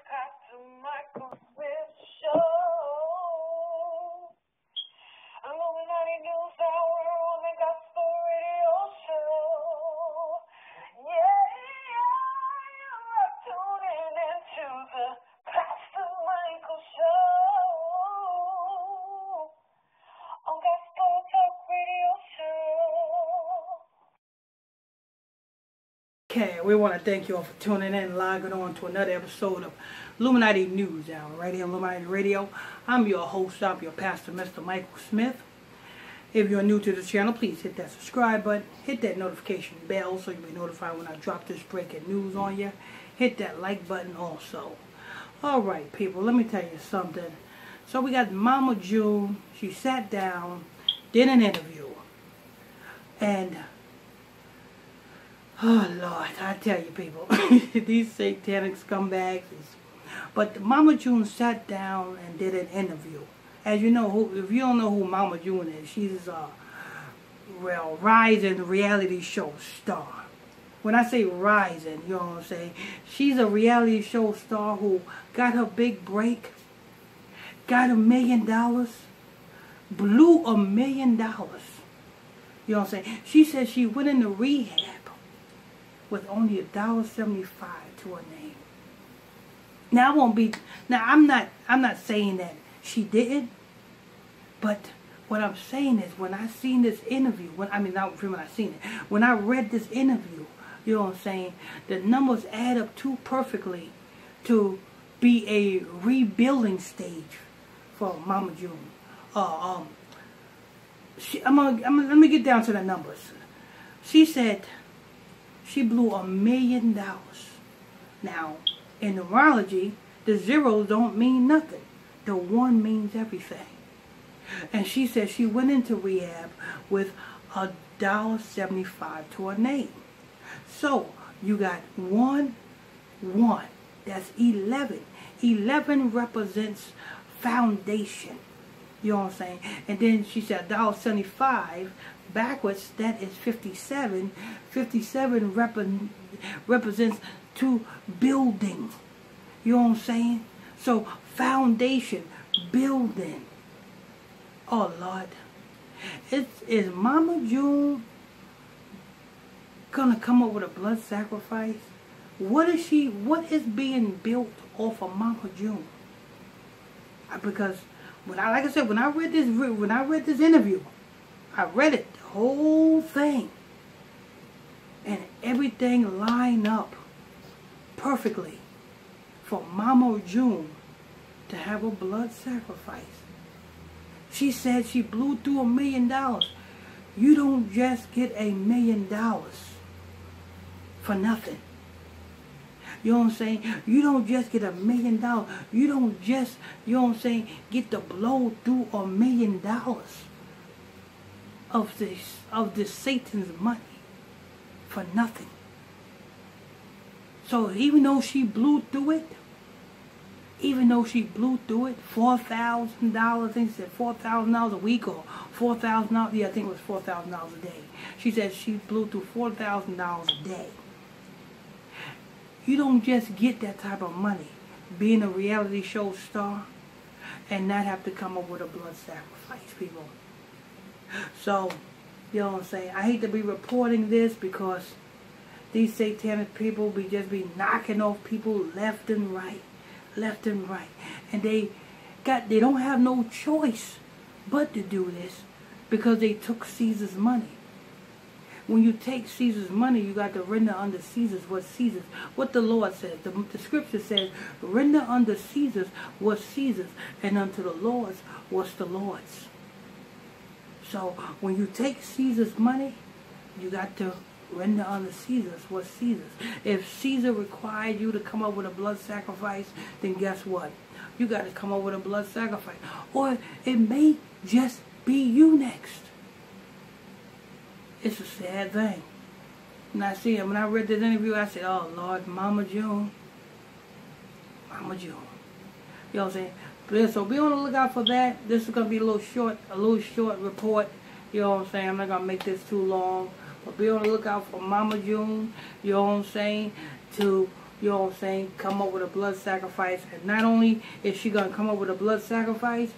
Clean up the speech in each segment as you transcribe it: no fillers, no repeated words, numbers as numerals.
Pastor Michael Smith Show. Illuminati News Hour on the Gospel Radio Show. Yeah, you're tuning into the Pastor Michael Show on Gospel Talk Radio Show. Okay, we want to thank you all for tuning in and logging on to another episode of Illuminati News Hour right here on Illuminati Radio. I'm your host, I'm your pastor, Mr. Michael Smith. If you're new to the channel, please hit that subscribe button, hit that notification bell so you'll be notified when I drop this breaking news on you. Hit that like button also. Alright people, let me tell you something. So we got Mama June. She sat down, did an interview, and oh Lord, I tell you people, these satanic scumbags. But Mama June sat down and did an interview. As you know, if you don't know who Mama June is, she's a rising reality show star. When I say rising, you know what I'm saying? She's a reality show star who got her big break, got $1 million, blew $1 million. You know what I'm saying? She said she went into rehab with only $1.75 to her name. Now I'm not saying that she didn't, but what I'm saying is when I seen this interview, when I read this interview, you know what I'm saying, the numbers add up too perfectly to be a rebuilding stage for Mama June. Let me get down to the numbers. She said she blew $1 million. Now, in numerology, the zeros don't mean nothing. The 1 means everything. And she said she went into rehab with $1.75 to her name. So, you got 1, 1. That's 11. 11 represents foundation. You know what I'm saying? And then she said $1.75 backwards, that is 57. 57 represents to building. You know what I'm saying? So foundation, building. Oh Lord. Is Mama June gonna come up with a blood sacrifice? What is being built off of Mama June? Because when I read this interview, I read it, the whole thing, and everything lined up perfectly for Mama June to have a blood sacrifice. She said she blew through $1 million. You don't just get $1 million for nothing. You know what I'm saying? You don't just get $1 million. You don't just, you know what I'm saying, get to blow through $1 million of this Satan's money for nothing. So even though she blew through it, $4,000, I think she said $4,000 a week or $4,000, yeah, I think it was $4,000 a day. She said she blew through $4,000 a day. You don't just get that type of money being a reality show star and not have to come up with a blood sacrifice, people. So, you know what I'm saying? I hate to be reporting this because these satanic people be knocking off people left and right. And they don't have no choice but to do this because they took Caesar's money. When you take Caesar's money, you got to render unto Caesar's what the Lord says. The scripture says, render unto Caesar's what's Caesar's, and unto the Lord's what's the Lord's. So when you take Caesar's money, you got to render unto Caesar's what's Caesar's. If Caesar required you to come up with a blood sacrifice, then guess what? You got to come up with a blood sacrifice. Or it may just be you next. It's a sad thing. When I read this interview, I said, oh Lord, Mama June. You know what I'm saying? So be on the lookout for that. This is gonna be a little short report. You know what I'm saying? I'm not gonna make this too long. But be on the lookout for Mama June, you know what I'm saying, to you know what I'm saying, come up with a blood sacrifice. And not only is she going to come up with a blood sacrifice,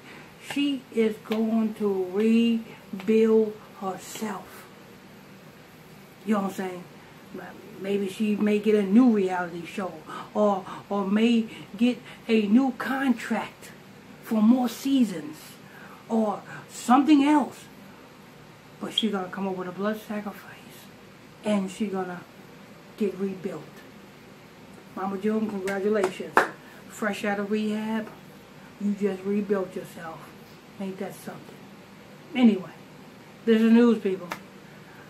she is going to rebuild herself. You know what I'm saying? Maybe she may get a new reality show, or may get a new contract for more seasons, or something else. But she's going to come up with a blood sacrifice, and she's going to get rebuilt. Mama June, congratulations. Fresh out of rehab, you just rebuilt yourself. Ain't that something? Anyway, this is news, people.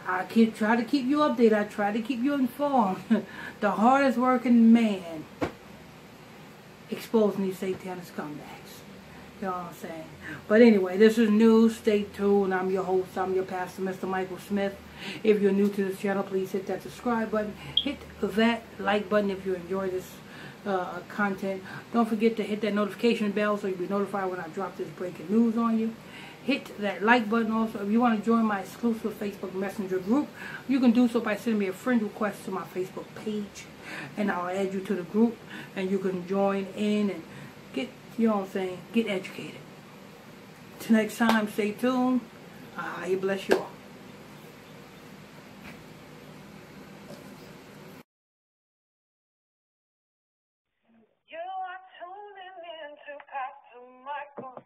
I try to keep you updated. I try to keep you informed. The hardest working man exposing these satanic scumbags. You know what I'm saying? But anyway, this is news. Stay tuned. I'm your host. I'm your pastor, Mr. Michael Smith. If you're new to this channel, please hit that subscribe button. Hit that like button if you enjoy this content. Don't forget to hit that notification bell so you'll be notified when I drop this breaking news on you. Hit that like button also. If you want to join my exclusive Facebook Messenger group, you can do so by sending me a friend request to my Facebook page, and I'll add you to the group, and you can join in and get, you know what I'm saying, get educated. Till next time, stay tuned. He bless you all. You are tuning in to Pastor Michael